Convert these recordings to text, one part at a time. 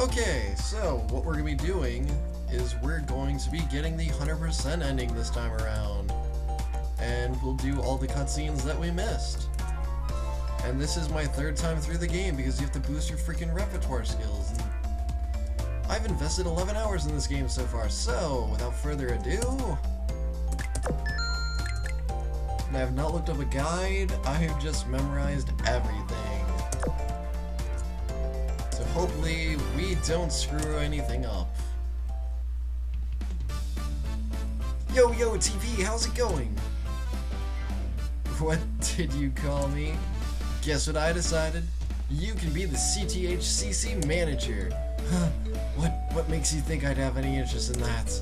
Okay, so what we're going to be doing is we're going to be getting the 100% ending this time around. And we'll do all the cutscenes that we missed. And this is my third time through the game because you have to boost your freaking repertoire skills. And I've invested 11 hours in this game so far, so without further ado... And I have not looked up a guide, I have just memorized everything. So hopefully we don't screw anything up. Yo, TV, how's it going? What did you call me? Guess what I decided? You can be the CTHCC manager. Huh, what makes you think I'd have any interest in that?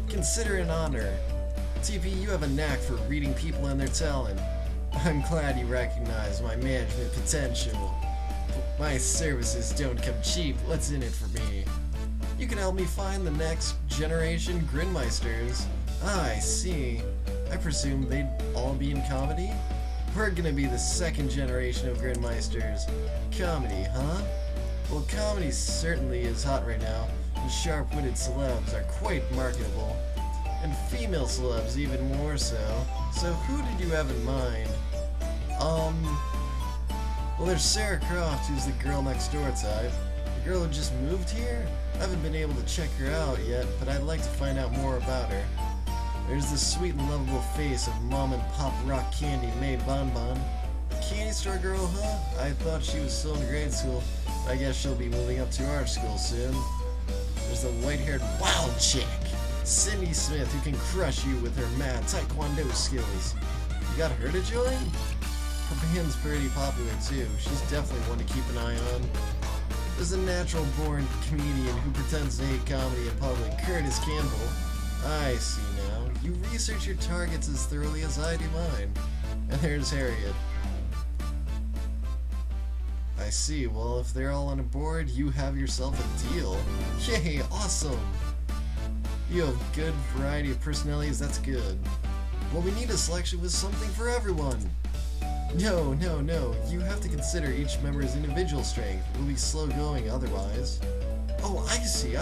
Consider it an honor. TP, you have a knack for reading people and their talent. I'm glad you recognize my management potential. My services don't come cheap. What's in it for me? You can help me find the next generation Grinmeisters. Ah, I see. I presume they'd all be in comedy? We're gonna be the second generation of Grinmeisters. Comedy, huh? Well, comedy certainly is hot right now, and sharp-witted celebs are quite marketable. And female celebs even more so. So who did you have in mind? Well, there's Sarah Croft, who's the girl next door type. The girl who just moved here? I haven't been able to check her out yet, but I'd like to find out more about her. There's the sweet and lovable face of mom and pop rock candy May Bonbon. Candy store girl, huh? I thought she was still in grade school. I guess she'll be moving up to our school soon. There's the white-haired wild chick, Cindy Smith, who can crush you with her mad taekwondo skills. You got her to join? Her band's pretty popular too. She's definitely one to keep an eye on. There's a natural-born comedian who pretends to hate comedy in public, Curtis Campbell. I see now. You research your targets as thoroughly as I do mine. And there's Harriet. I see. Well, if they're all on a board, you have yourself a deal. Yay, awesome! You have good variety of personalities, that's good. Well, we need a selection with something for everyone. No. You have to consider each member's individual strength. We'll be slow going otherwise. Oh, I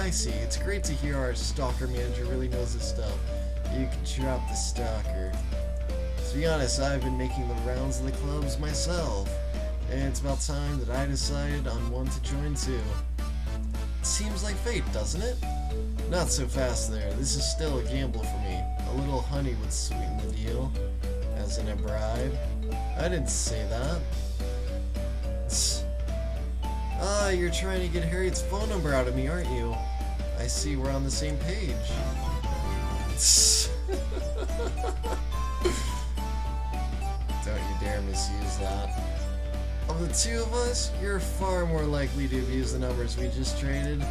see. It's great to hear our stalker manager really knows his stuff. You can drop the stalker. To be honest, I've been making the rounds of the clubs myself. And it's about time that I decided on one to join too. Seems like fate, doesn't it? Not so fast there. This is still a gamble for me. A little honey would sweeten the deal. As in a bribe. I didn't say that. Ah, you're trying to get Harriet's phone number out of me, aren't you? I see we're on the same page. Don't you dare misuse that. Of the two of us, you're far more likely to abuse the numbers we just traded.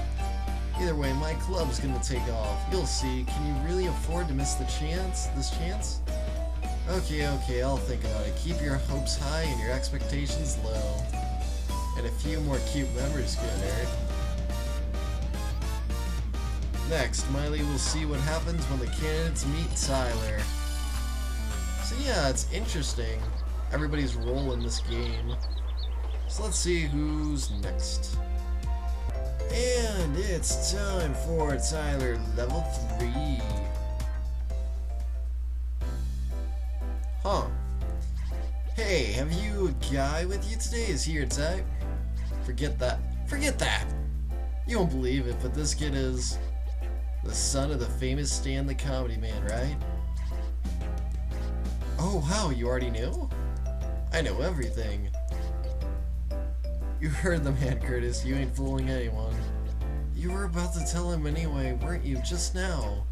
Either way, my club's gonna take off. You'll see. Can you really afford to miss this chance? Okay, I'll think about it. Keep your hopes high and your expectations low. And a few more cute members couldn't hurt. Next, Miley will see what happens when the candidates meet Tyler. So yeah, it's interesting. Everybody's role in this game. So let's see who's next. And it's time for Tyler level 3. Huh. Hey, have you a guy with you today? Is he your type? Forget that. You won't believe it, but this kid is the son of the famous Stan the Comedy Man, right? Oh wow, you already knew? I know everything. You heard the man, Curtis. You ain't fooling anyone. You were about to tell him anyway, weren't you, just now?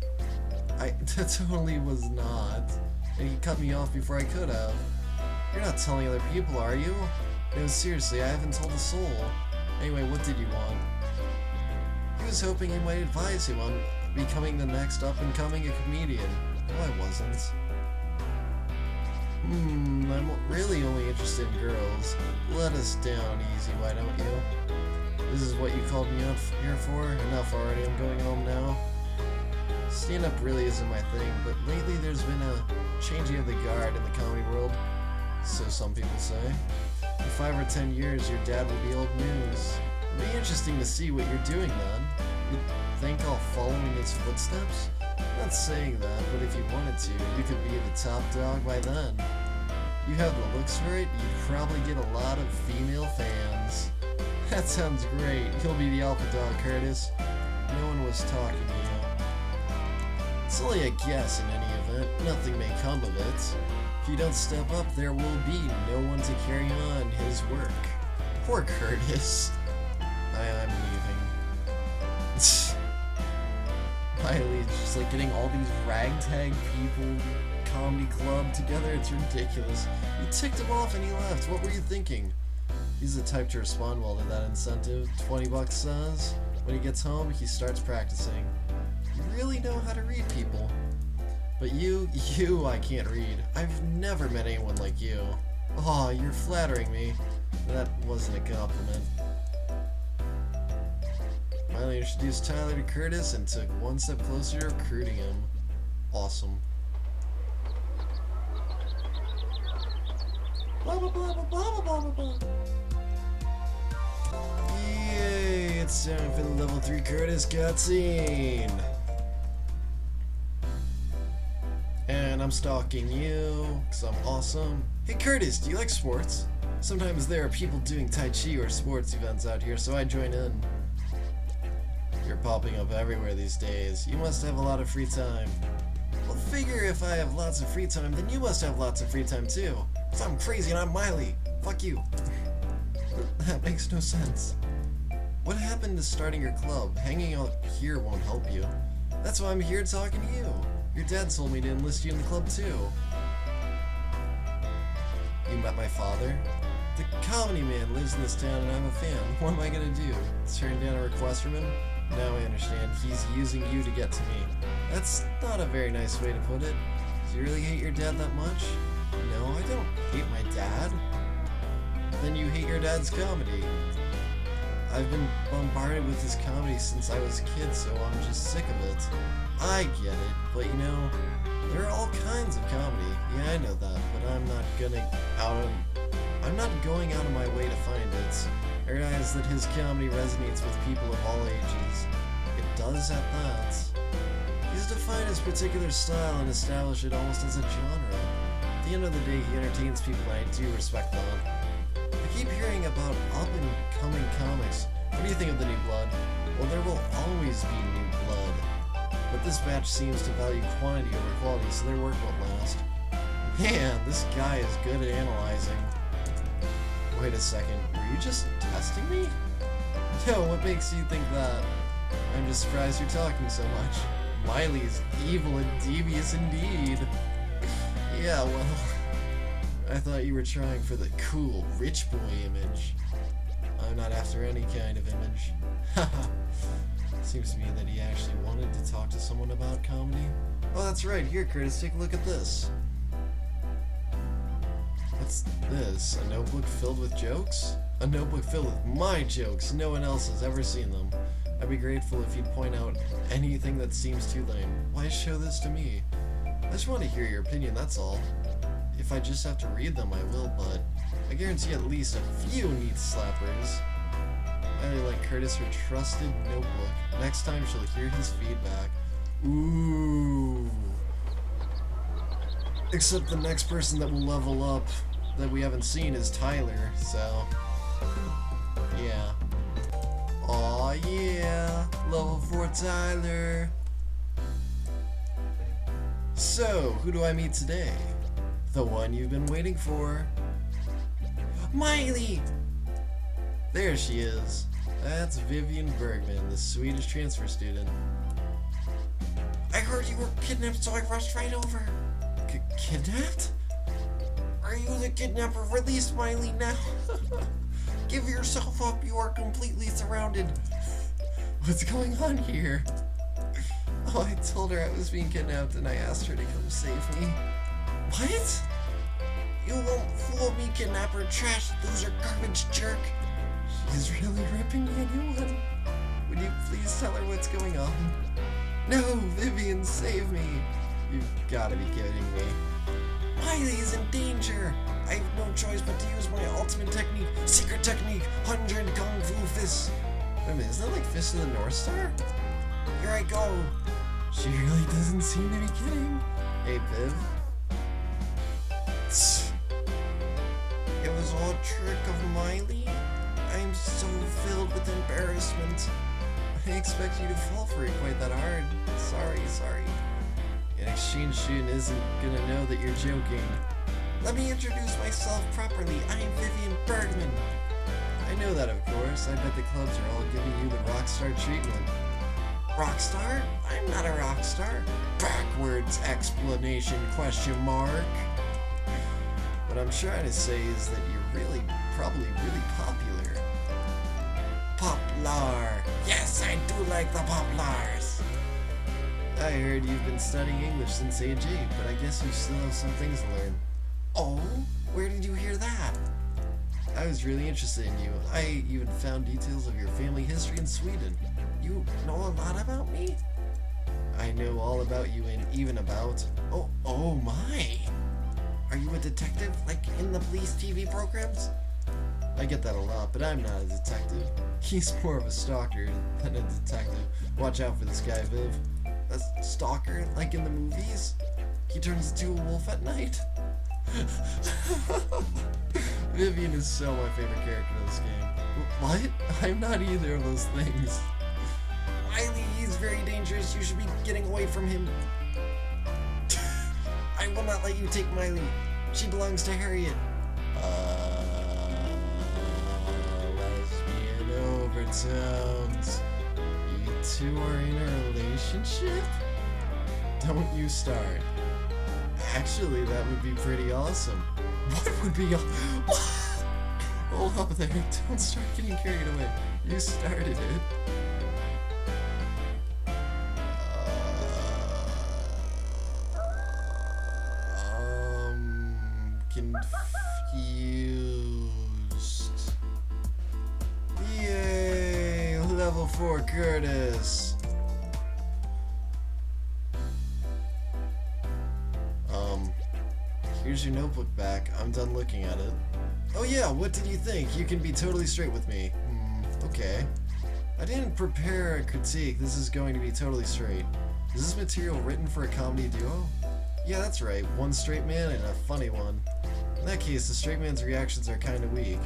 I totally was not. And he cut me off before I could have. You're not telling other people, are you? No, seriously, I haven't told a soul. Anyway, what did you want? He was hoping you might advise him on becoming the next up-and-coming comedian. No, I wasn't. I'm really only interested in girls. Let us down easy, why don't you? This is what you called me up here for? Enough already, I'm going home now. Stand-up really isn't my thing, but lately there's been a changing of the guard in the comedy world. So some people say. In 5 or 10 years, your dad will be old news. It'd be interesting to see what you're doing then. You'd think I'll follow in his footsteps? I'm not saying that, but if you wanted to, you could be the top dog by then. You have the looks for it, you'd probably get a lot of female fans. That sounds great. You'll be the alpha dog, Curtis. No one was talking to you. It's only a guess in any event. Nothing may come of it. If you don't step up, there will be no one to carry on his work. Poor Curtis. I'm leaving. Miley's just like getting all these ragtag people comedy club together. It's ridiculous. You ticked him off and he left. What were you thinking? He's the type to respond well to that incentive. 20 bucks says. When he gets home, he starts practicing. You really know how to read people. But you, I can't read. I've never met anyone like you. Aw, you're flattering me. That wasn't a compliment. Miley introduced Tyler to Curtis and took one step closer to recruiting him. Awesome. Blah blah blah blah blah blah blah blah. Yay! It's time for the level 3 Curtis cutscene. And I'm stalking you, because I'm awesome. Hey Curtis, do you like sports? Sometimes there are people doing Tai Chi or sports events out here, so I join in. You're popping up everywhere these days. You must have a lot of free time. Well, figure if I have lots of free time, then you must have lots of free time too. Cause I'm crazy and I'm Miley. Fuck you. That makes no sense. What happened to starting your club? Hanging out here won't help you. That's why I'm here talking to you. Your dad told me to enlist you in the club too. You met my father? The comedy man lives in this town and I'm a fan. What am I gonna do? Turn down a request from him? Now I understand. He's using you to get to me. That's not a very nice way to put it. Do you really hate your dad that much? No, I don't hate my dad. Then you hate your dad's comedy. I've been bombarded with his comedy since I was a kid, so I'm just sick of it. I get it, but you know, there are all kinds of comedy. Yeah, I know that, but I'm not going out of my way to find it. I realize that his comedy resonates with people of all ages. It does at that. He's defined his particular style and established it almost as a genre. At the end of the day, he entertains people and I do respect that. I keep hearing about up-and-coming comics. What do you think of the new blood? Well, there will always be new blood. But this batch seems to value quantity over quality, so their work won't last. Man, this guy is good at analyzing. Wait a second, were you just testing me? No, what makes you think that? I'm just surprised you're talking so much. Miley's evil and devious indeed. Yeah, well, I thought you were trying for the cool, rich boy image. I'm not after any kind of image. Haha. Seems to me that he actually wanted to talk to someone about comedy. Oh, that's right. Here, Curtis, take a look at this. What's this? A notebook filled with jokes? A notebook filled with my jokes. No one else has ever seen them. I'd be grateful if you'd point out anything that seems too lame. Why show this to me? I just want to hear your opinion, that's all. If I just have to read them, I will, but I guarantee at least a few neat slappers. I really like Curtis, her trusted notebook. Next time she'll hear his feedback. Ooh. Except the next person that will level up that we haven't seen is Tyler, so yeah. Aw yeah, level 4 Tyler. So, who do I meet today? The one you've been waiting for. Miley! There she is. That's Vivian Bergman, the Swedish transfer student. I heard you were kidnapped, so I rushed right over. Kidnapped? Are you the kidnapper? Release Miley now. Give yourself up, you are completely surrounded. What's going on here? Oh, I told her I was being kidnapped and I asked her to come save me. What? You won't fool me, kidnapper, trash, loser, garbage, jerk. She's really ripping me a new one. Would you please tell her what's going on? No, Vivian, save me. You've gotta be kidding me. Miley's in danger. I have no choice but to use my ultimate technique, secret technique, 100 Kung Fu Fists. Wait a minute, isn't that like Fist of the North Star? Here I go. She really doesn't seem to be kidding. Hey, Viv. It was all a trick of Miley? I'm so filled with embarrassment. I expect you to fall for it quite that hard. Sorry. An exchange student isn't gonna know that you're joking. Let me introduce myself properly. I'm Vivian Bergman. I know that, of course. I bet the clubs are all giving you the Rawrzaur treatment. Rockstar? I'm not a rockstar. Backwards explanation, question mark. What I'm trying to say is that you're probably really popular. Poplar. Yes, I do like the poplars. I heard you've been studying English since age 8, but I guess you still have some things to learn. Oh? Where did you hear that? I was really interested in you. I even found details of your family history in Sweden. You know a lot about me? I know all about you and even about... Oh my! Are you a detective, like in the police TV programs? I get that a lot, but I'm not a detective. He's more of a stalker than a detective. Watch out for this guy, Viv. A stalker, like in the movies? He turns into a wolf at night? Vivian is so my favorite character in this game. What? I'm not either of those things. Miley, he's very dangerous. You should be getting away from him. I will not let you take Miley. She belongs to Harriet. Lesbian overtones. You two are in a relationship? Don't you start. Actually, that would be pretty awesome. What would be Hold up there. Don't start getting carried away. You started it. Confused. Yay! Level 4 Curtis. Here's your notebook back. I'm done looking at it. Oh yeah, what did you think? You can be totally straight with me. Okay. I didn't prepare a critique. This is going to be totally straight. Is this material written for a comedy duo? Yeah, that's right. One straight man and a funny one. In that case, the straight man's reactions are kinda weak.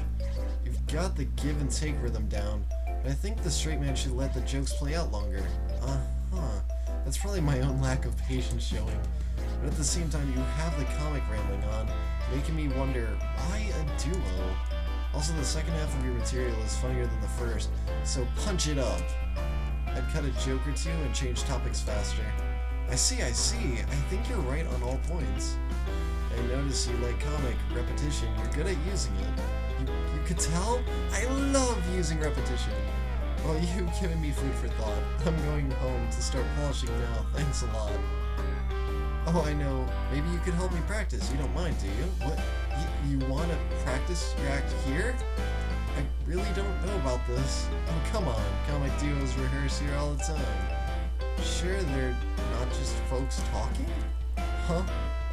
You've got the give and take rhythm down, but I think the straight man should let the jokes play out longer. That's probably my own lack of patience showing. But at the same time, you have the comic rambling on, making me wonder, why a duo? Also, the second half of your material is funnier than the first, so punch it up. I'd cut a joke or two and change topics faster. I see. I think you're right on all points. I notice you like comic repetition. You're good at using it. You could tell? I love using repetition. Well, you've given me food for thought. I'm going home to start polishing now. Thanks a lot. Oh, I know. Maybe you could help me practice. You don't mind, do you? What? You want to practice your act here? I really don't know about this. Oh, come on. Comic duos rehearse here all the time. Sure, they're not just folks talking? Huh?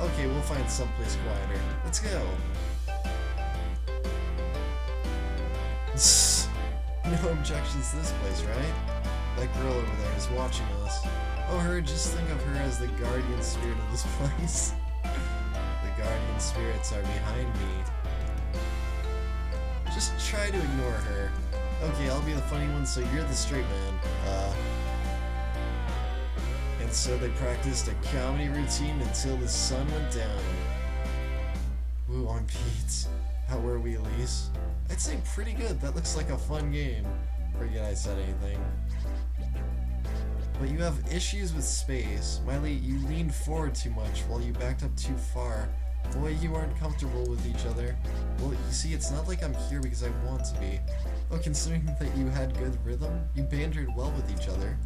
Okay, we'll find someplace quieter. Let's go. No objections to this place, right? That girl over there is watching us. Oh, just think of her as the guardian spirit of this place. The guardian spirits are behind me. Just try to ignore her. Okay, I'll be the funny one, so you're the straight man. And so they practiced a comedy routine until the sun went down. Ooh, on Pete. How were we, Elise? I'd say pretty good. That looks like a fun game. Forget I said anything. But you have issues with space. Miley, you leaned forward too much while you backed up too far. Boy, you aren't comfortable with each other. Well, you see, it's not like I'm here because I want to be. Oh, considering that you had good rhythm, you bantered well with each other.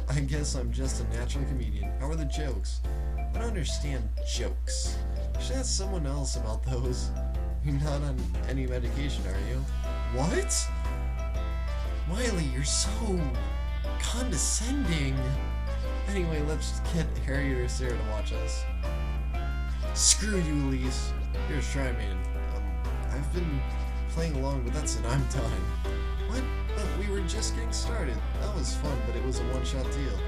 I guess I'm just a natural comedian. How are the jokes? I don't understand jokes. You should ask someone else about those. You're not on any medication, are you? What? Miley, you're so condescending. Anyway, let's get Harriet or Sarah to watch us. Screw you, Elise. Here's try me. I've been playing along, but that's it. I'm done. What? But we were just getting started. That was fun, but it was a one-shot deal.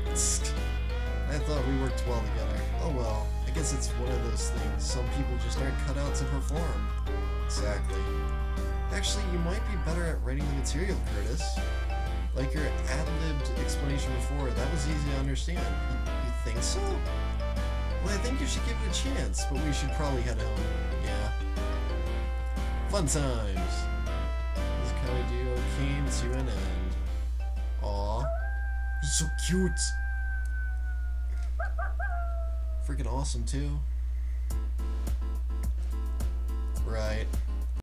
I thought we worked well together. Oh well, I guess it's one of those things. Some people just aren't cut out to perform. Exactly. Actually, you might be better at writing the material, Curtis. Like your ad-libbed explanation before, that was easy to understand. You think so? Well, I think you should give it a chance, but we should probably head home. Yeah. Fun times. This kind of duo came to an end. Aw. He's so cute. Freaking awesome, too. Right.